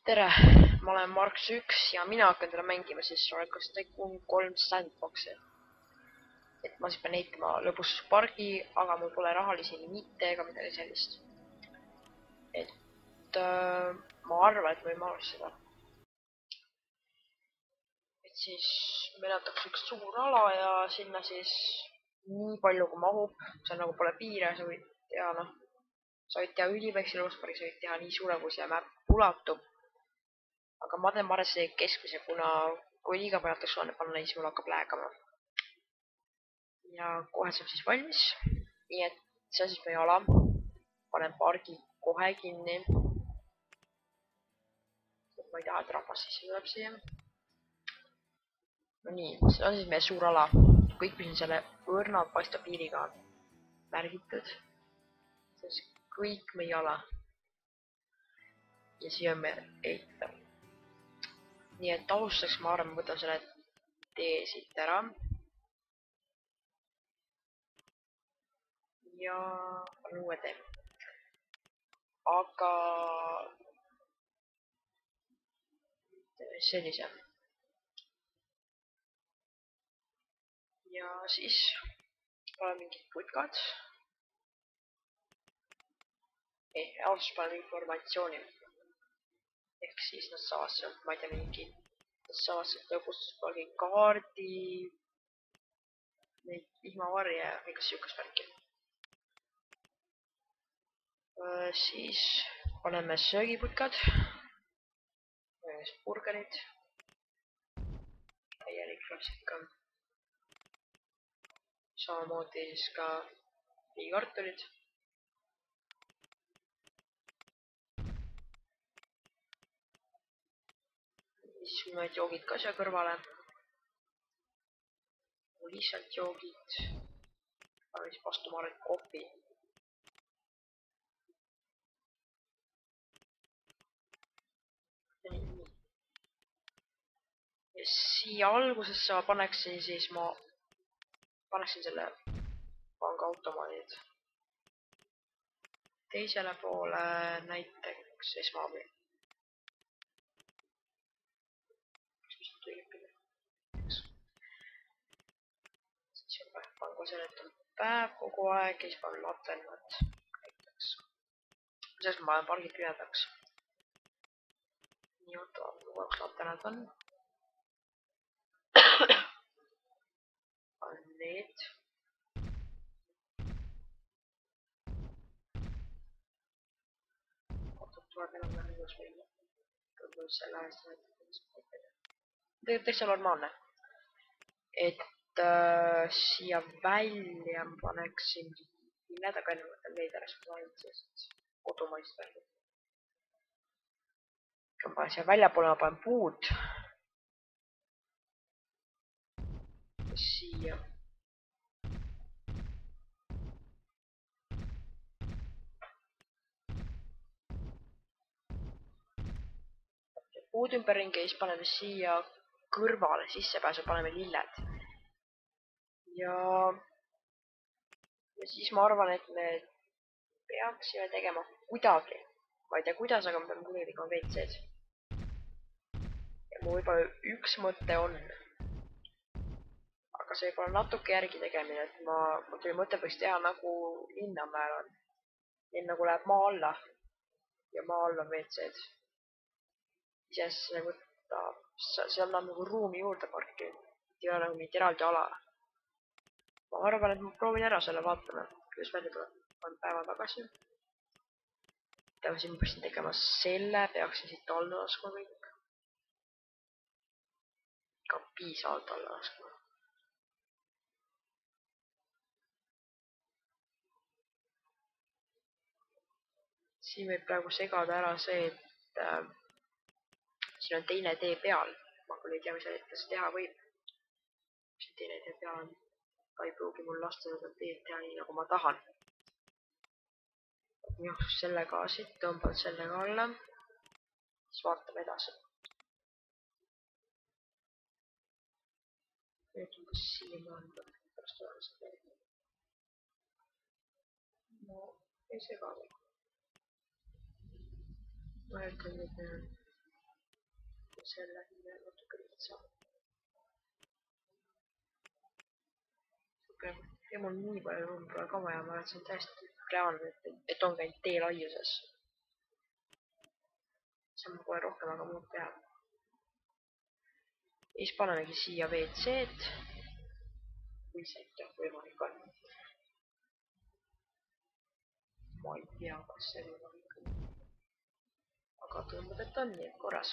tere, ma olen Marks1 ja mina hakkan teile mängima siis Rollercoaster Tycoon 3 Sandboxi. Et ma siis pean ehitama lõbus pargi, aga mul pole rahalisi limiite ega midagi sellist. Et ma arvan, et võime alustada. Et siis meil antakse üks suur ala ja sinna siis nii palju kui mahub, seal nagu pole piire, sa võid teha sa võid teha üliväikse lõbuspargi, sa võid teha nii suure, kui see mäpp ulatub. Aga ma teen arvesse keskmise, kuna kui liiga palju attraktsioone panna, siis mul hakkab läägama. Ja kohe saab siis valmis. Nii et see on siis meie ala. Panen pargi kohe kinni. Ma ei taha, et rahvas siis tuleb siia. No nii, see on siis meie suur ala. Kõik, mis on selle õrna paista piiriga märgitud. See on kõik meie ala. Ja siia me ehitame. Nii et alustaks ma arvan, võtan selle tee siit ära. Ja panen uue tee. Aga sellise. Ja siis panen mingid putkad. Alustus panen informatsiooni. Ehk siis nad saavad sealt, ma ei tea, nad saavad sealt lõbustuspargi kaardi, neid vihmavarje ja kõigest sihukest värki. Siis paneme söögiputkad, burgerid, täielik klassika. Samamoodi siis ka viikartulid. Siis mõned joogid ka siia kõrvale. Lihtsalt joogid. Aga siis vastu ma arvan kohvi. Ja siia algusesse ma paneksin siis selle pangaautomaadid. Teisele poole näiteks esmaabi. Siis on panga seletab päev kogu aeg ja siis panen laternad näiteks. Selleks ma panen pargi pimedaks. Nii, oota, lubaks laternad on. Panen need. Tuleb enam lõbus välja. Lõbus selle eest täitsa normaalne. Et siia välja ma paneksin mille taga enne mõtlen neid ära, siis ma panen sellist kodumaist välja. Ma panen siia väljapoole, ma panen puud. Siia. Puud ümberringi ja siis paneme siia kõrvale sissepääsu, paneme lilled. Ja siis ma arvan, et me peaksime tegema kuidagi. Ma ei tea kuidas, aga me peame kuidagi tegema WC-d. Ja mul võib-olla üks mõte on. Aga see võib-olla natuke järgi tegemine, et mul tuli mõte võiks teha nagu Linnamäel on. Neil nagu läheb maa alla. Ja maa all on WC-d. Iseenesest see võtab, seal annab nagu ruumi juurde parki. Ei ole nagu mingit eraldi ala. Ma arvan, et ma proovin ära selle, vaatame, kuidas välja tuleb. Panen päeva tagasi. Siin ma peaksin tegema selle, peaksin siit alla laskma kõik. Ka piisavalt alla laskma. Siin võib praegu segada ära see, et siin on teine tee peal. Ma küll ei tea, mis see teha võib. See teine tee peal on. Ka ei pruugi mul lasta seda teed teha nii, nagu ma tahan. Jooksus selle ka siit, tõmban selle ka alla. Siis vaatame edasi. Nüüd on kas siin on pärast olema seda. No, ei sega veel. Ma ütlen nüüd selle natuke lihtsam. Ja mul nii palju ruumi pole ka vaja, ma arvan, et see on täiesti reaalne, et ongi ainult tee laiuses. Seal ma pole rohkem aga muud teha. Ja siis panemegi siia WC-d. Kui see ikka võimalik on. Ma ei tea, kas see võimalik on. Aga tundub, et on nii korras.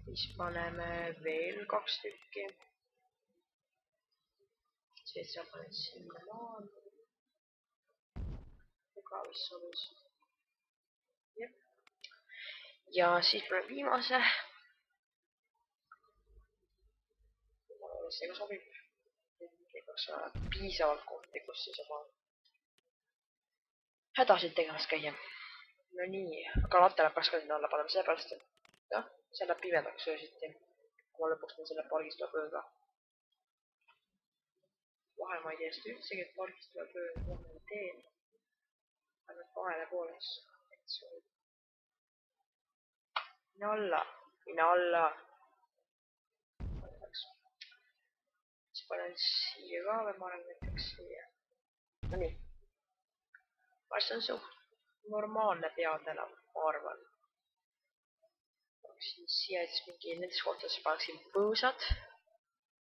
Siis paneme veel 2 tükki. See saab paned sinna maal. Ka vist sobis. Ja siis paneme viimase. See ka sobib. Ei peaks olema piisavalt kohti, kus siis oma hädasid tegemas käia. No nii, aga latele peaks ka sinna alla panema, sellepärast, et jah, see läheb pimedaks öösiti. Kui ma lõpuks meil selle pargis tuleb ööga. Vahel ma ei tea seda üldsegi, et pargis tuleb öö, kohe ma teen. Ainult vahele pooles. Mine alla, mine alla. Siis panen siia ka või ma arvan näiteks siia. No nii. See on suht normaalne peatela, ma arvan. Siis siia siis mingi nendes kohtades paneksin põõsad.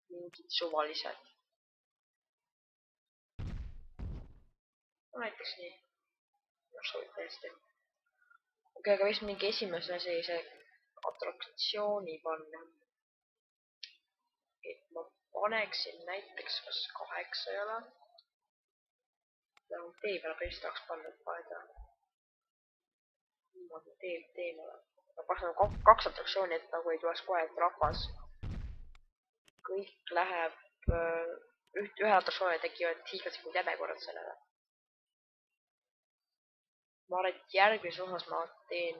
Mingid suvalised. No näiteks nii. Sobib täiesti. Okei, aga vist mingi esimese sellise atraktsiooni panna. Et ma paneksin näiteks kas 8 ei ole. Tee peale päris tahaks panna, et paneda. Niimoodi teemale. Ma panen 2 atraktsiooni, et nagu ei tuleks kohe, et rahvas. Kõik läheb ühe atraktsiooni tekivad hiiglaslikud jämekorrad sellele. Ma arvan, et järgmises osas ma teen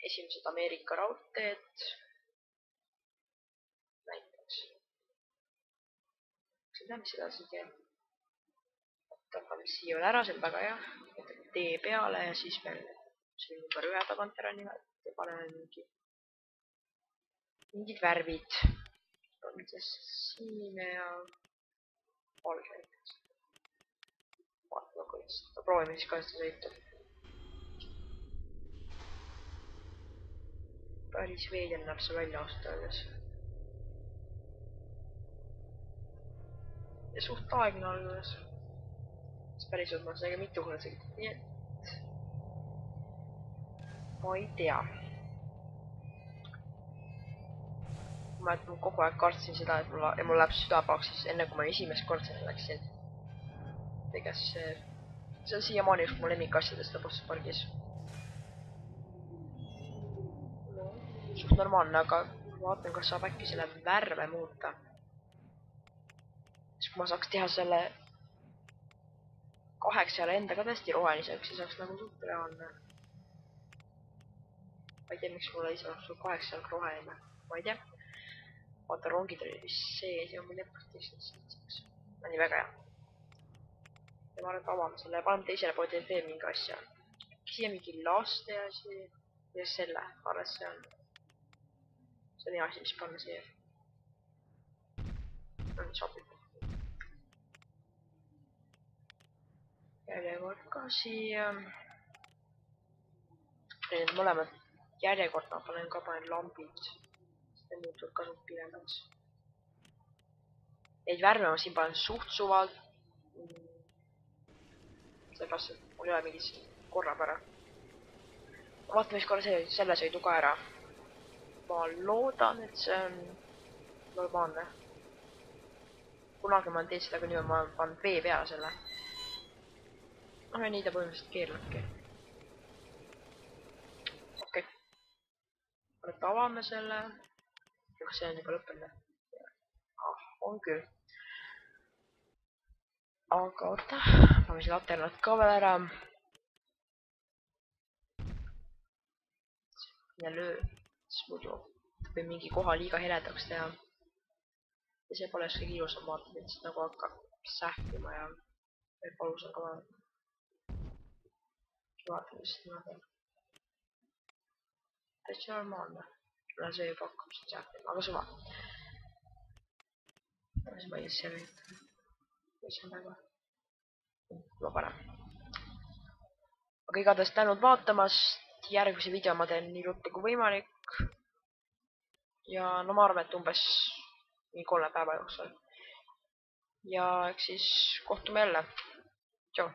esimesed Ameerika raudteed. Näiteks. Seda, mis edasi teen. Tõmbame siia veel ära, see on väga hea. Võtame tee peale ja siis veel siin number 1 tagant ära nimelt. Ja paneme mingid värvid. On sinine ja valge näiteks. Vaatame, kuidas. Proovime siis ka seda sõitu. Päris veedel näeb see välja ausalt öeldes. Ja suht aegne alguses. Päris ma seda mitu korda sõitnud, nii et ma ei tea. Ma kogu aeg kartsin seda, et mul läheb süda pahaks, siis enne kui ma esimest kord selle läksin. Tegas see on siiamaani üks mu lemmikasjadest lõpuks pargis. No, suht normaalne, aga vaatan, kas saab äkki selle värve muuta. Siis kui ma saaks teha selle 8 endaga tõesti roheliseks, siis saaks nagu suht reaalne. Ma ei tea, miks mulle ise oleks 8 roheline. Ma ei tea. Vaata, rongid olid vist sees ja mul lõpuks. No nii väga hea. Ja ma arvan, et avame selle ja paneme teisele poole veel mingi asja. Siia mingi laste asi. Ja selle, alles see on. See on hea asi, mis panna siia. No nii sobib. Järjekord ka siia. Need mõlemad järjekord ma panen lambid. See muutud ka suht pimedaks. Neid värve ma siin panen suht suvalt. Sellepärast, et mul ei ole mingis korrapära. Vaatame siis korra selle sõidu ka ära. Ma loodan, et see on normaalne. Kunagi ma teen seda ka niimoodi, ma panen vee peale selle. No ja nii ta põhimõtteliselt keerlabki. Okei. Nüüd avame selle. Kas see on juba lõppenud? On küll. Aga oota, paneme siin laternad ka veel ära. Ja löö. Siis muidu võib mingi koha liiga heledaks teha. Ja see pole kõige ilusam vaatama, et siis nagu hakkab sähkima ja palus on ka vaadata. Vaatame siis niimoodi. täitsa normaalne. Kuna see juba hakkab siin sealt, aga suva. siis ma ei tea selle. mis on väga. ma panen. aga igatahes tänud vaatamast. järgmise video ma teen nii ruttu kui võimalik. ja no ma arvan, et umbes nii 3 päeva jooksul. ja eks siis kohtume jälle. Tšau.